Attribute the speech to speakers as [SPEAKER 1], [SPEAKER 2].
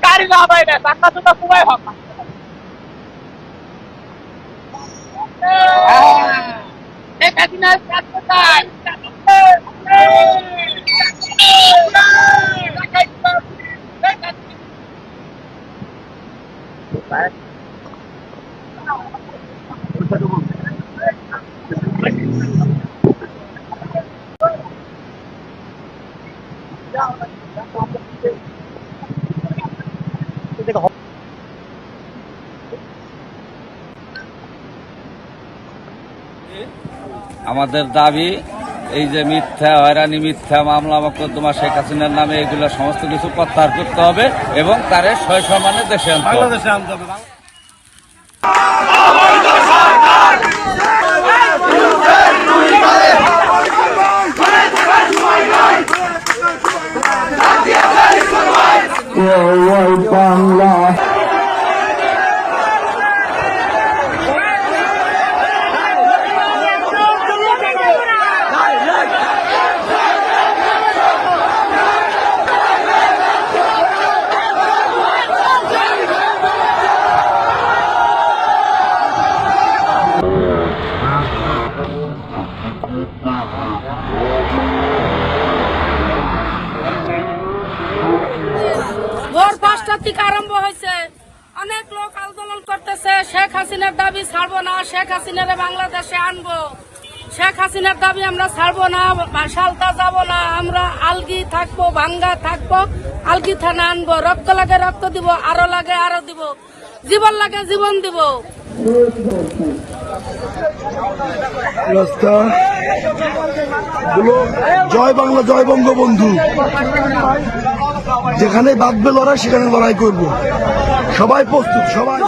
[SPEAKER 1] গাড়ি না ভাই না টাকা তো খুবই হবে
[SPEAKER 2] আমাদের দাবি এই যে মিথ্যা হয়রানি, মিথ্যা মামলা মোকদ্দমা শেখ হাসিনার নামে এগুলো সমস্ত কিছু প্রত্যাহার করতে হবে এবং তারে সসম্মানে দেশে আনতে হবে।
[SPEAKER 3] বাংলা
[SPEAKER 4] ভোর ৫টা থেকে আরম্ভ হয়েছে। অনেক লোক আন্দোলন করতেছে, শেখ হাসিনার দাবি ছাড়বো না, শেখ হাসিনারে বাংলাদেশে আনবো, শেখ হাসিনার দাবি আমরা ছাড়বো না, সালতা যাবো না, আমরা আলগি থাকবো, ভাঙ্গা থাকবো, আলগি থানা আনবো, রক্ত লাগে রক্ত দিব, আরো লাগে আরো দিব, জীবন লাগে জীবন দিব।
[SPEAKER 3] জয় বাংলা, জয় বঙ্গবন্ধু। যেখানে বাঁধবে লড়াই সেখানে লড়াই করব। সবাই প্রস্তুত, সবাই।